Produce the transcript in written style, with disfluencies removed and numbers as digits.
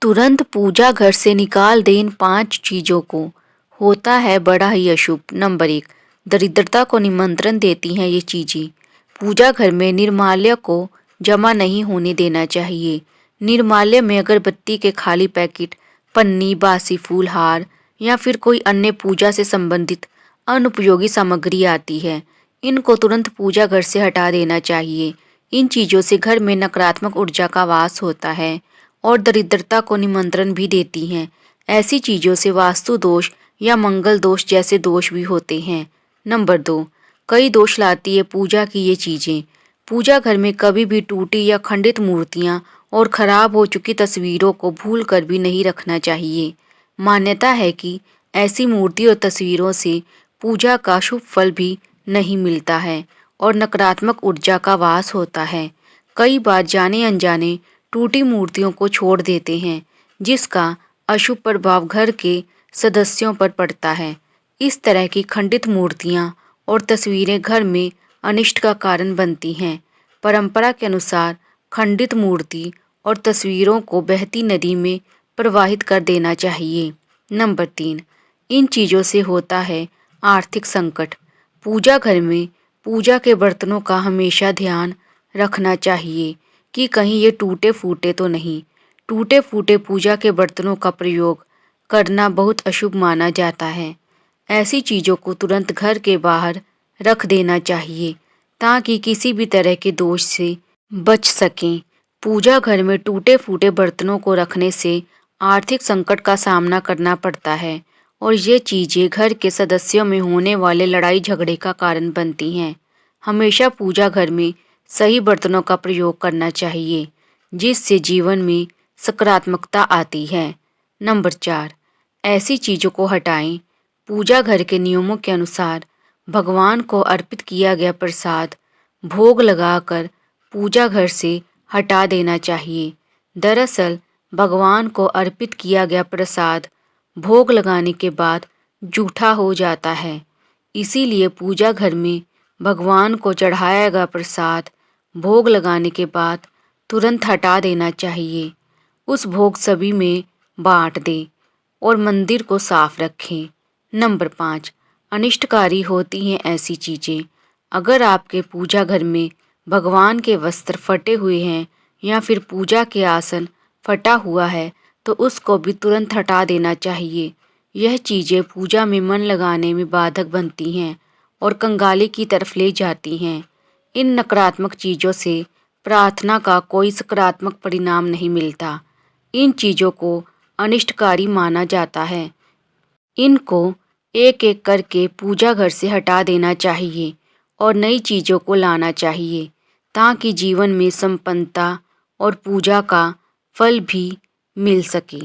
तुरंत पूजा घर से निकाल दें इन 5 चीज़ों को, होता है बड़ा ही अशुभ। नंबर 1, दरिद्रता को निमंत्रण देती हैं ये चीज़ें। पूजा घर में निर्माल्य को जमा नहीं होने देना चाहिए। निर्माल्य में अगरबत्ती के खाली पैकेट, पन्नी, बासी फूल, हार या फिर कोई अन्य पूजा से संबंधित अनुपयोगी सामग्री आती है। इनको तुरंत पूजा घर से हटा देना चाहिए। इन चीज़ों से घर में नकारात्मक ऊर्जा का वास होता है और दरिद्रता को निमंत्रण भी देती हैं। ऐसी चीज़ों से वास्तु दोष या मंगल दोष जैसे दोष भी होते हैं। नंबर 2, कई दोष लाती है पूजा की ये चीज़ें। पूजा घर में कभी भी टूटी या खंडित मूर्तियाँ और खराब हो चुकी तस्वीरों को भूल कर भी नहीं रखना चाहिए। मान्यता है कि ऐसी मूर्ति और तस्वीरों से पूजा का शुभ फल भी नहीं मिलता है और नकारात्मक ऊर्जा का वास होता है। कई बार जाने अनजाने टूटी मूर्तियों को छोड़ देते हैं, जिसका अशुभ प्रभाव घर के सदस्यों पर पड़ता है। इस तरह की खंडित मूर्तियां और तस्वीरें घर में अनिष्ट का कारण बनती हैं। परंपरा के अनुसार खंडित मूर्ति और तस्वीरों को बहती नदी में प्रवाहित कर देना चाहिए। नंबर 3, इन चीज़ों से होता है आर्थिक संकट। पूजा घर में पूजा के बर्तनों का हमेशा ध्यान रखना चाहिए कि कहीं ये टूटे फूटे तो नहीं। टूटे फूटे पूजा के बर्तनों का प्रयोग करना बहुत अशुभ माना जाता है। ऐसी चीज़ों को तुरंत घर के बाहर रख देना चाहिए ताकि किसी भी तरह के दोष से बच सकें। पूजा घर में टूटे फूटे बर्तनों को रखने से आर्थिक संकट का सामना करना पड़ता है और ये चीज़ें घर के सदस्यों में होने वाले लड़ाई झगड़े का कारण बनती हैं। हमेशा पूजा घर में सही बर्तनों का प्रयोग करना चाहिए, जिससे जीवन में सकारात्मकता आती है। नंबर 4, ऐसी चीज़ों को हटाएं। पूजा घर के नियमों के अनुसार भगवान को अर्पित किया गया प्रसाद भोग लगाकर पूजा घर से हटा देना चाहिए। दरअसल भगवान को अर्पित किया गया प्रसाद भोग लगाने के बाद जूठा हो जाता है। इसीलिए पूजा घर में भगवान को चढ़ाया गया प्रसाद भोग लगाने के बाद तुरंत हटा देना चाहिए। उस भोग सभी में बांट दें और मंदिर को साफ रखें। नंबर 5, अनिष्टकारी होती हैं ऐसी चीज़ें। अगर आपके पूजा घर में भगवान के वस्त्र फटे हुए हैं या फिर पूजा के आसन फटा हुआ है तो उसको भी तुरंत हटा देना चाहिए। यह चीज़ें पूजा में मन लगाने में बाधक बनती हैं और कंगाली की तरफ ले जाती हैं। इन नकारात्मक चीज़ों से प्रार्थना का कोई सकारात्मक परिणाम नहीं मिलता। इन चीज़ों को अनिष्टकारी माना जाता है। इनको एक एक करके पूजा घर से हटा देना चाहिए और नई चीज़ों को लाना चाहिए ताकि जीवन में संपन्नता और पूजा का फल भी मिल सके।